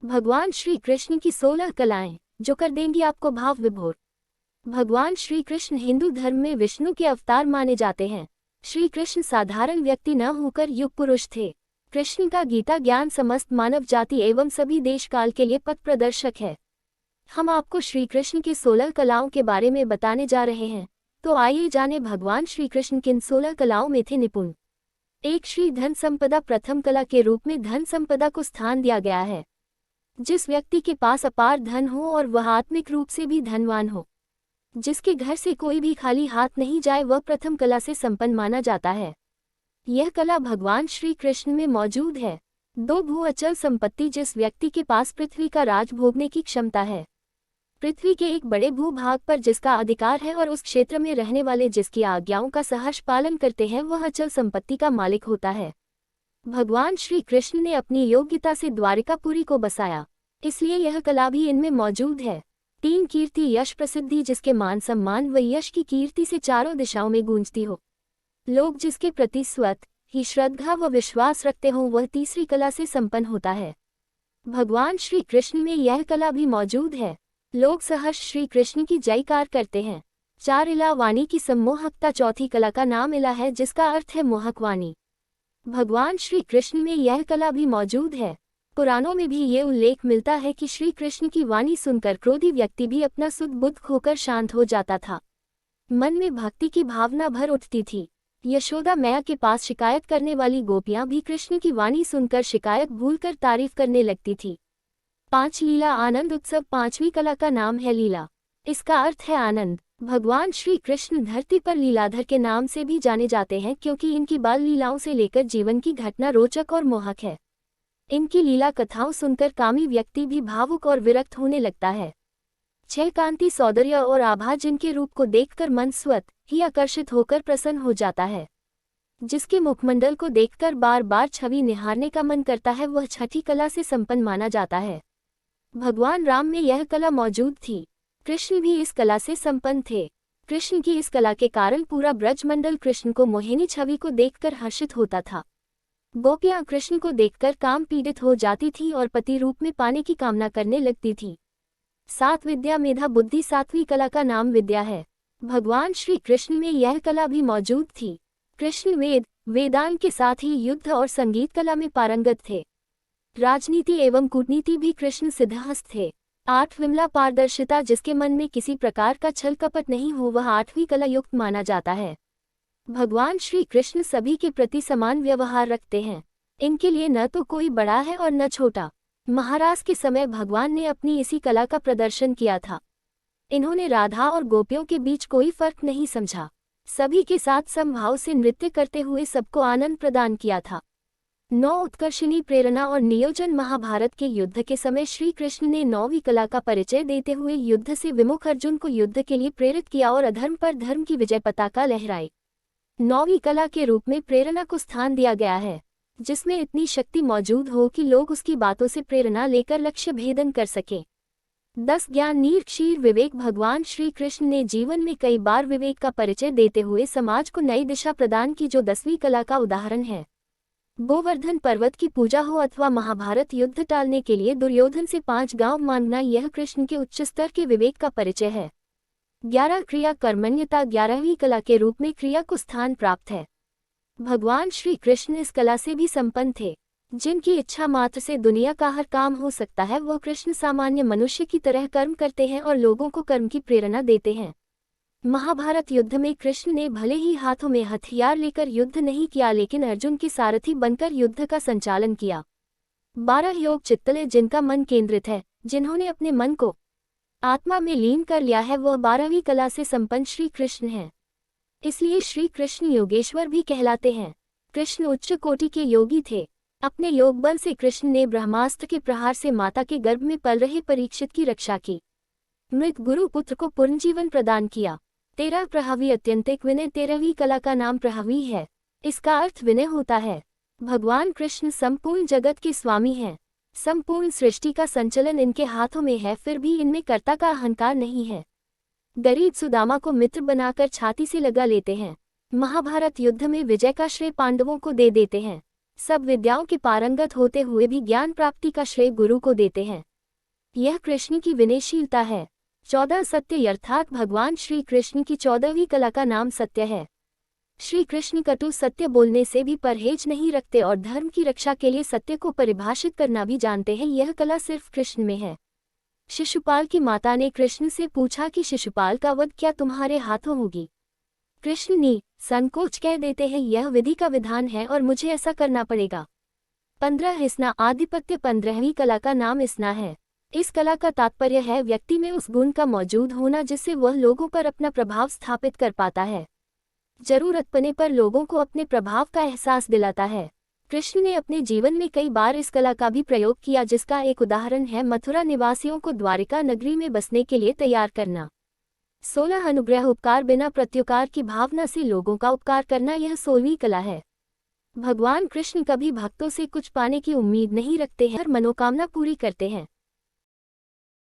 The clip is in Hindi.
भगवान श्री कृष्ण की 16 कलाएं जो कर देंगी आपको भाव विभोर। भगवान श्री कृष्ण हिंदू धर्म में विष्णु के अवतार माने जाते हैं। श्री कृष्ण साधारण व्यक्ति न होकर युग पुरुष थे। कृष्ण का गीता ज्ञान समस्त मानव जाति एवं सभी देश काल के लिए पथ प्रदर्शक है। हम आपको श्री कृष्ण की 16 कलाओं के बारे में बताने जा रहे हैं, तो आइए जाने भगवान श्री कृष्ण किन 16 कलाओं में थे निपुण। एक, श्री धन संपदा। प्रथम कला के रूप में धन संपदा को स्थान दिया गया है। जिस व्यक्ति के पास अपार धन हो और वह आत्मिक रूप से भी धनवान हो, जिसके घर से कोई भी खाली हाथ नहीं जाए, वह प्रथम कला से संपन्न माना जाता है। यह कला भगवान श्री कृष्ण में मौजूद है। 2, भू अचल संपत्ति। जिस व्यक्ति के पास पृथ्वी का राज भोगने की क्षमता है, पृथ्वी के एक बड़े भूभाग पर जिसका अधिकार है और उस क्षेत्र में रहने वाले जिसकी आज्ञाओं का सहर्ष पालन करते हैं, वह अचल संपत्ति का मालिक होता है। भगवान श्री कृष्ण ने अपनी योग्यता से द्वारिकापुरी को बसाया, इसलिए यह कला भी इनमें मौजूद है। 3, कीर्ति यश प्रसिद्धि। जिसके मान सम्मान व यश की कीर्ति से चारों दिशाओं में गूंजती हो, लोग जिसके प्रति स्वतः ही श्रद्धा व विश्वास रखते हों, वह तीसरी कला से संपन्न होता है। भगवान श्री कृष्ण में यह कला भी मौजूद है। लोग सहर्ष श्री कृष्ण की जयकार करते हैं। 4, इला वाणी की सम्मोहकता। चौथी कला का नाम इला है, जिसका अर्थ है मोहक वाणी। भगवान श्री कृष्ण में यह कला भी मौजूद है। पुराणों में भी ये उल्लेख मिलता है कि श्री कृष्ण की वाणी सुनकर क्रोधी व्यक्ति भी अपना सुध बुद्ध खोकर शांत हो जाता था। मन में भक्ति की भावना भर उठती थी। यशोदा मैया के पास शिकायत करने वाली गोपियां भी कृष्ण की वाणी सुनकर शिकायत भूलकर तारीफ करने लगती थी। 5, लीला आनंद उत्सव। पांचवी कला का नाम है लीला। इसका अर्थ है आनंद। भगवान श्री कृष्ण धरती पर लीलाधर के नाम से भी जाने जाते हैं, क्योंकि इनकी बाल लीलाओं से लेकर जीवन की घटना रोचक और मोहक है। इनकी लीला कथाओं सुनकर कामी व्यक्ति भी भावुक और विरक्त होने लगता है। 6, कांति सौंदर्य और आभा। जिनके रूप को देखकर मन स्वतः ही आकर्षित होकर प्रसन्न हो जाता है, जिसके मुखमंडल को देखकर बार बार छवि निहारने का मन करता है, वह छठी कला से संपन्न माना जाता है। भगवान राम में यह कला मौजूद थी। कृष्ण भी इस कला से संपन्न थे। कृष्ण की इस कला के कारण पूरा ब्रजमंडल कृष्ण को मोहिनी छवि को देखकर हर्षित होता था। गोपियां कृष्ण को देखकर काम पीड़ित हो जाती थीं और पति रूप में पाने की कामना करने लगती थीं। 7, विद्या मेधा बुद्धि। सातवीं कला का नाम विद्या है। भगवान श्री कृष्ण में यह कला भी मौजूद थी। कृष्ण वेदांत के साथ ही युद्ध और संगीत कला में पारंगत थे। राजनीति एवं कूटनीति भी कृष्ण सिद्धहस्त थे। 8, विमला पारदर्शिता। जिसके मन में किसी प्रकार का छल कपट नहीं हो, वह 8वीं कला युक्त माना जाता है। भगवान श्री कृष्ण सभी के प्रति समान व्यवहार रखते हैं। इनके लिए न तो कोई बड़ा है और न छोटा। महाराज के समय भगवान ने अपनी इसी कला का प्रदर्शन किया था। इन्होंने राधा और गोपियों के बीच कोई फर्क नहीं समझा, सभी के साथ समभाव से नृत्य करते हुए सबको आनंद प्रदान किया था। 9, उत्कर्षणी प्रेरणा और नियोजन। महाभारत के युद्ध के समय श्री कृष्ण ने 9वीं कला का परिचय देते हुए युद्ध से विमुख अर्जुन को युद्ध के लिए प्रेरित किया और अधर्म पर धर्म की विजय पताका लहराई। 9वीं कला के रूप में प्रेरणा को स्थान दिया गया है, जिसमें इतनी शक्ति मौजूद हो कि लोग उसकी बातों से प्रेरणा लेकर लक्ष्य भेदन कर सकें। 10, ज्ञान नीर क्षीर विवेक। भगवान श्री कृष्ण ने जीवन में कई बार विवेक का परिचय देते हुए समाज को नई दिशा प्रदान की, जो 10वीं कला का उदाहरण है। गोवर्धन पर्वत की पूजा हो अथवा महाभारत युद्ध टालने के लिए दुर्योधन से 5 गांव मांगना, यह कृष्ण के उच्च स्तर के विवेक का परिचय है। 11, क्रिया कर्मण्यता। 11वीं कला के रूप में क्रिया को स्थान प्राप्त है। भगवान श्री कृष्ण इस कला से भी संपन्न थे। जिनकी इच्छा मात्र से दुनिया का हर काम हो सकता है, वह कृष्ण सामान्य मनुष्य की तरह कर्म करते हैं और लोगों को कर्म की प्रेरणा देते हैं। महाभारत युद्ध में कृष्ण ने भले ही हाथों में हथियार लेकर युद्ध नहीं किया, लेकिन अर्जुन के सारथी बनकर युद्ध का संचालन किया। 12, योग चित्तले। जिनका मन केंद्रित है, जिन्होंने अपने मन को आत्मा में लीन कर लिया है, वह 12वीं कला से संपन्न श्री कृष्ण हैं। इसलिए श्री कृष्ण योगेश्वर भी कहलाते हैं। कृष्ण उच्च कोटि के योगी थे। अपने योग बल से कृष्ण ने ब्रह्मास्त्र के प्रहार से माता के गर्भ में पल रहे परीक्षित की रक्षा की। मृत गुरु पुत्र को पूर्ण जीवन प्रदान किया। 13, प्रहवी अत्यंतिक विनय। 13वीं कला का नाम प्रहवी है। इसका अर्थ विनय होता है। भगवान कृष्ण संपूर्ण जगत के स्वामी हैं। संपूर्ण सृष्टि का संचलन इनके हाथों में है, फिर भी इनमें कर्ता का अहंकार नहीं है। गरीब सुदामा को मित्र बनाकर छाती से लगा लेते हैं। महाभारत युद्ध में विजय का श्रेय पांडवों को दे देते हैं। सब विद्याओं के पारंगत होते हुए भी ज्ञान प्राप्ति का श्रेय गुरु को देते हैं। यह कृष्ण की विनयशीलता है। 14 सत्य अर्थात भगवान श्री कृष्ण की 14वीं कला का नाम सत्य है। श्री कृष्ण कटु सत्य बोलने से भी परहेज नहीं रखते और धर्म की रक्षा के लिए सत्य को परिभाषित करना भी जानते हैं। यह कला सिर्फ कृष्ण में है। शिशुपाल की माता ने कृष्ण से पूछा कि शिशुपाल का वध क्या तुम्हारे हाथों होगी? कृष्ण ने संकोच कह देते हैं, यह विधि का विधान है और मुझे ऐसा करना पड़ेगा। 15 स्ना आधिपत्य 15वीं कला का नाम स्ना है। इस कला का तात्पर्य है व्यक्ति में उस गुण का मौजूद होना जिससे वह लोगों पर अपना प्रभाव स्थापित कर पाता है, जरूरत पड़ने पर लोगों को अपने प्रभाव का एहसास दिलाता है। कृष्ण ने अपने जीवन में कई बार इस कला का भी प्रयोग किया, जिसका एक उदाहरण है मथुरा निवासियों को द्वारिका नगरी में बसने के लिए तैयार करना। 16 अनुग्रह उपकार बिना प्रत्युकार की भावना से लोगों का उपकार करना, यह 16वीं कला है। भगवान कृष्ण कभी भक्तों से कुछ पाने की उम्मीद नहीं रखते हैं और मनोकामना पूरी करते हैं।